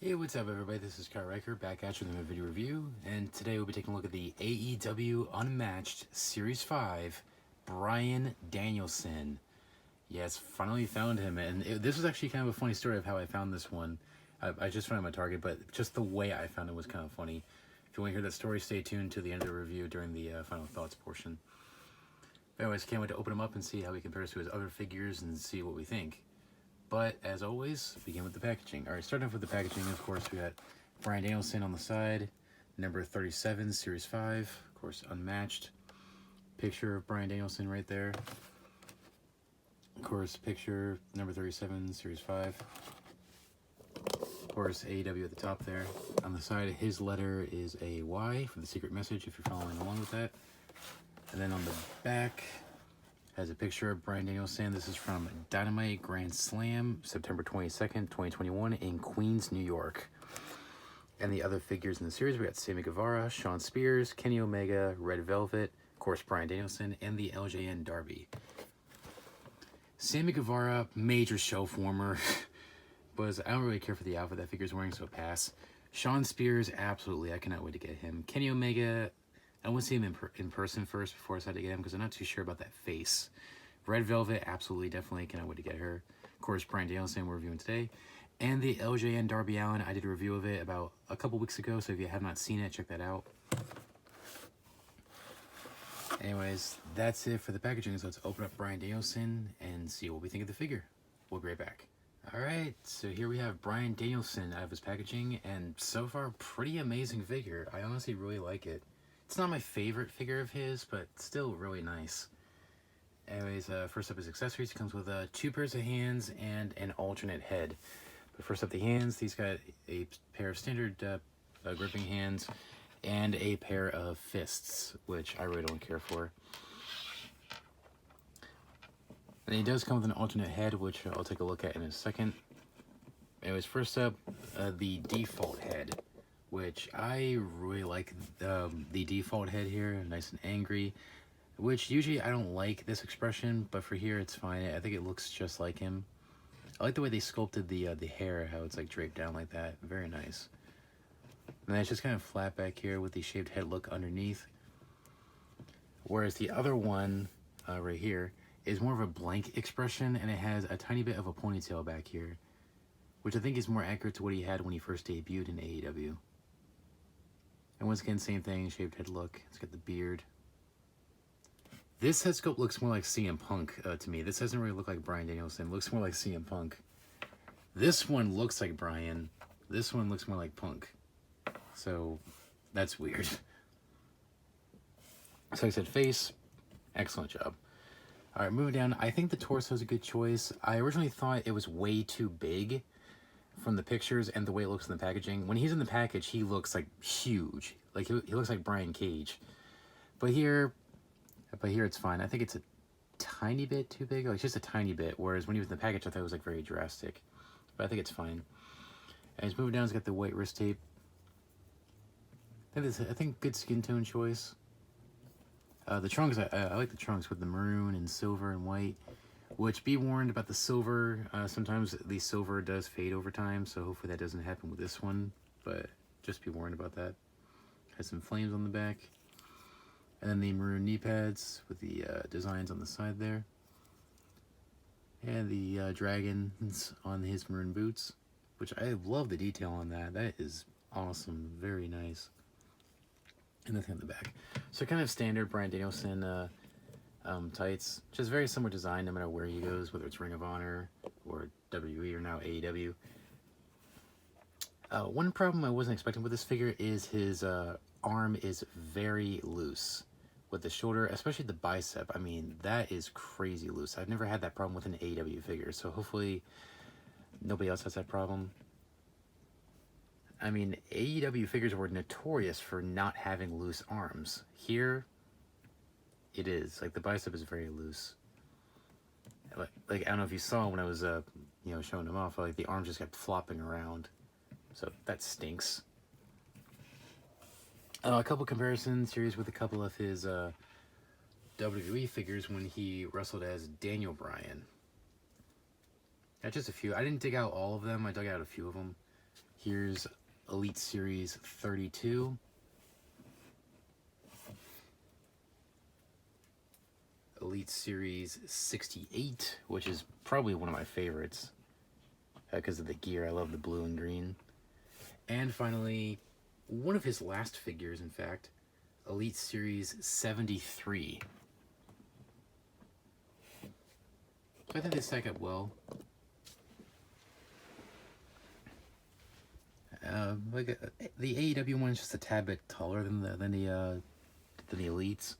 Hey, what's up everybody? This is Kyle Riker back at you with a video review, and today we'll be taking a look at the AEW Unmatched Series 5, Bryan Danielson. Yes, finally found him, and this was actually kind of a funny story of how I found this one. I just found him at Target, but just the way I found it was kind of funny. If you want to hear that story, stay tuned to the end of the review during the final thoughts portion. But anyways, can't wait to open him up and see how he compares to his other figures and see what we think. But as always, begin with the packaging. All right, starting off with the packaging, of course, we got Bryan Danielson on the side, number 37, Series 5, of course, unmatched. Picture of Bryan Danielson right there. Of course, picture number 37, Series 5. Of course, AEW at the top there. On the side, his letter is a Y for the secret message, if you're following along with that. And then on the back, has a picture of Bryan Danielson. This is from Dynamite Grand Slam, September 22nd, 2021 in Queens, New York. And the other figures in the series, we got Sammy Guevara, Shawn Spears, Kenny Omega, Red Velvet, of course Bryan Danielson, and the LJN Darby. Sammy Guevara, major shelf warmer, but I don't really care for the outfit that figure's wearing, so pass. Shawn Spears, absolutely, I cannot wait to get him. Kenny Omega, I want to see him in person first before I decide to get him because I'm not too sure about that face. Red Velvet, absolutely, definitely cannot wait to get her. Of course, Bryan Danielson we're reviewing today. And the LJN Darby Allin, I did a review of it about a couple weeks ago, so if you have not seen it, check that out. Anyways, that's it for the packaging, so let's open up Bryan Danielson and see what we think of the figure. We'll be right back. Alright, so here we have Bryan Danielson out of his packaging, and so far, pretty amazing figure. I honestly really like it. It's not my favorite figure of his, but still really nice. Anyways, first up is accessories. It comes with 2 pairs of hands and an alternate head. But first up the hands, he's got a pair of standard gripping hands and a pair of fists, which I really don't care for. And he does come with an alternate head, which I'll take a look at in a second. Anyways, first up, the default head, which I really like the default head here, nice and angry, which usually I don't like this expression, but for here it's fine. I think it looks just like him. I like the way they sculpted the hair, how it's like draped down like that, very nice. And then it's just kind of flat back here with the shaved head look underneath. Whereas the other one, right here, is more of a blank expression, and it has a tiny bit of a ponytail back here, which I think is more accurate to what he had when he first debuted in AEW. And once again, same thing, shaved head look. It's got the beard. This head sculpt looks more like CM Punk to me. This doesn't really look like Bryan Danielson. It looks more like CM Punk. This one looks like Bryan. This one looks more like Punk. So, that's weird. So like I said, face, excellent job. Alright, moving down. I think the torso is a good choice. I originally thought it was way too big from the pictures and the way it looks in the packaging. When he's in the package, he looks like huge. Like he looks like Brian Cage. But here it's fine. I think it's a tiny bit too big, like just a tiny bit. Whereas when he was in the package, I thought it was like very drastic. But I think it's fine. And he's moving down. He's got the white wrist tape. I think good skin tone choice. The trunks, I like the trunks with the maroon and silver and white. Which, be warned about the silver, sometimes the silver does fade over time, so hopefully that doesn't happen with this one, but just be warned about that. Has some flames on the back. And then the maroon knee pads with the designs on the side there. And the dragons on his maroon boots, which I love the detail on that. That is awesome, very nice. And nothing on the back. So kind of standard Bryan Danielson tights, just very similar design no matter where he goes, whether it's Ring of Honor or WWE or now AEW. One problem I wasn't expecting with this figure is his arm is very loose with the shoulder, especially the bicep. I mean, that is crazy loose. I've never had that problem with an AEW figure, so hopefully nobody else has that problem. I mean, AEW figures were notorious for not having loose arms. Here, it is. Like, the bicep is very loose. Like I don't know if you saw when I was, showing them off, like, the arms just kept flopping around. So, that stinks. A couple comparisons, series with a couple of his WWE figures when he wrestled as Daniel Bryan. Just a few. I didn't dig out all of them. I dug out a few of them. Here's Elite Series 32. Elite Series 68, which is probably one of my favorites because of the gear. I love the blue and green. And finally, one of his last figures, in fact, Elite Series 73. So I think they stack up well. The AEW one is just a tad bit taller than the Elites,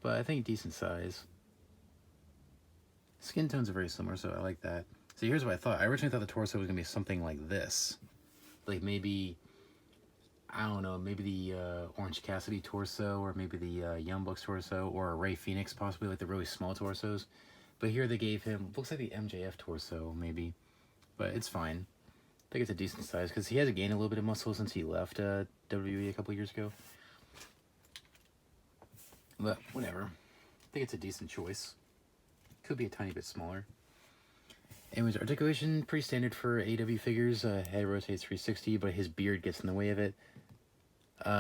but I think decent size. Skin tones are very similar, so I like that. So here's what I thought. I originally thought the torso was gonna be something like this, like maybe, I don't know, maybe the Orange Cassidy torso, or maybe the Young Bucks torso, or a Ray Phoenix, possibly, like the really small torsos. But here they gave him, looks like the MJF torso, maybe, but it's fine. I think it's a decent size because he has gained a little bit of muscle since he left WWE a couple years ago. But whatever. I think it's a decent choice. Could be a tiny bit smaller. Anyways, articulation, pretty standard for AEW figures. Head rotates 360, but his beard gets in the way of it.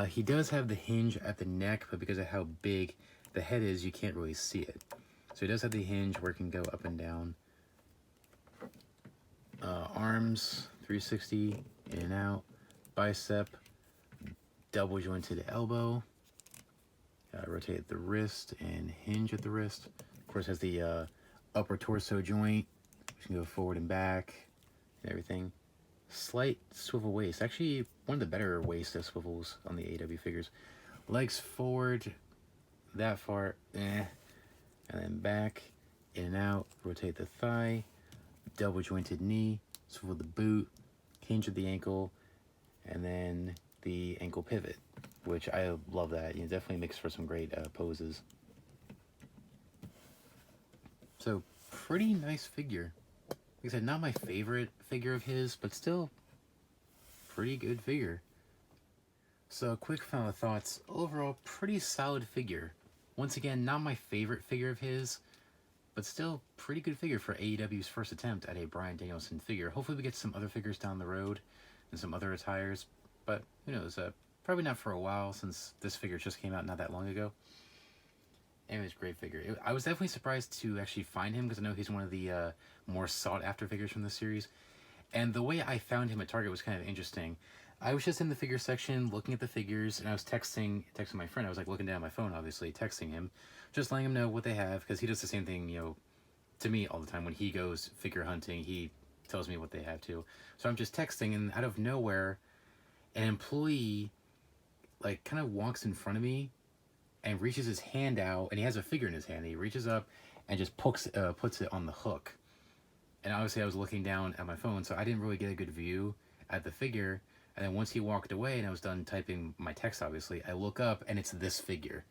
He does have the hinge at the neck, but because of how big the head is, you can't really see it. So he does have the hinge where it can go up and down. Arms, 360, in and out. Bicep, double jointed elbow. Rotate the wrist and hinge at the wrist. Of course, has the upper torso joint, which can go forward and back and everything. Slight swivel waist. Actually, one of the better waist swivels on the AEW figures. Legs forward, that far, and then back, in and out. Rotate the thigh, double jointed knee, swivel the boot, hinge at the ankle, and then the ankle pivot, which I love that. You know, definitely makes for some great poses. So, pretty nice figure. Like I said, not my favorite figure of his, but still pretty good figure. So, quick final thoughts. Overall, pretty solid figure. Once again, not my favorite figure of his, but still pretty good figure for AEW's first attempt at a Bryan Danielson figure. Hopefully we get some other figures down the road and some other attires, but who knows, probably not for a while since this figure just came out not that long ago. Anyways, great figure. I was definitely surprised to actually find him because I know he's one of the more sought after figures from the series. And the way I found him at Target was kind of interesting. I was just in the figure section looking at the figures, and I was texting my friend. I was like looking down at my phone, obviously, texting him, just letting him know what they have, because he does the same thing, you know, to me all the time. When he goes figure hunting, he tells me what they have too. So I'm just texting, and out of nowhere, an employee like kind of walks in front of me and reaches his hand out, and he has a figure in his hand. He reaches up and just puts it on the hook. And obviously I was looking down at my phone, so I didn't really get a good view at the figure. And then once he walked away and I was done typing my text, obviously, I look up and it's this figure.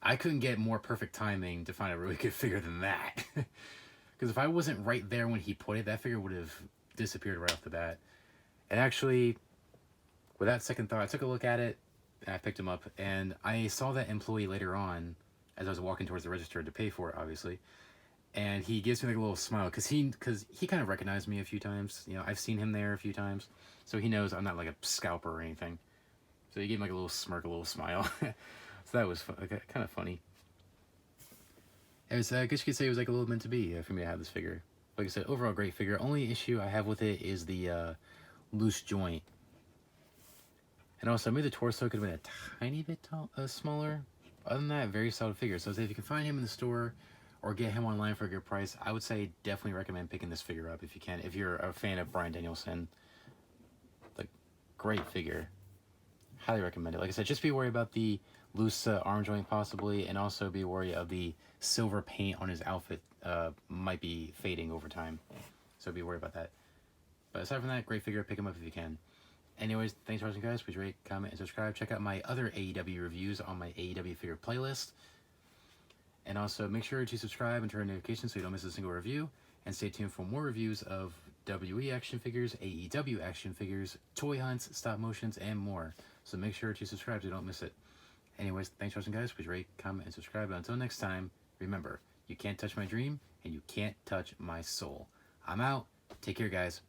I couldn't get more perfect timing to find a really good figure than that. Because if I wasn't right there when he put it, that figure would have disappeared right off the bat. And actually, without second thought, I took a look at it, and I picked him up, and I saw that employee later on as I was walking towards the register to pay for it, obviously. And he gives me like a little smile because he kind of recognized me a few times. You know, I've seen him there a few times, so he knows I'm not like a scalper or anything. So he gave me like a little smirk, a little smile. So that was kind of funny. It was, I guess you could say it was like a little meant to be for me to have this figure. Like I said, overall great figure. Only issue I have with it is the loose joint. And also, maybe the torso could have been a tiny bit smaller. Other than that, very solid figure. So if you can find him in the store or get him online for a good price, I would say definitely recommend picking this figure up if you can. If you're a fan of Bryan Danielson, like, great figure. Highly recommend it. Like I said, just be worried about the loose arm joint possibly, and also be worried of the silver paint on his outfit might be fading over time. So be worried about that. But aside from that, great figure. Pick him up if you can. Anyways, thanks for watching, guys. Please rate, comment, and subscribe. Check out my other AEW reviews on my AEW figure playlist. And also, make sure to subscribe and turn on notifications so you don't miss a single review. And stay tuned for more reviews of WWE action figures, AEW action figures, toy hunts, stop motions, and more. So make sure to subscribe so you don't miss it. Anyways, thanks for watching, guys. Please rate, comment, and subscribe. But until next time, remember, you can't touch my dream, and you can't touch my soul. I'm out. Take care, guys.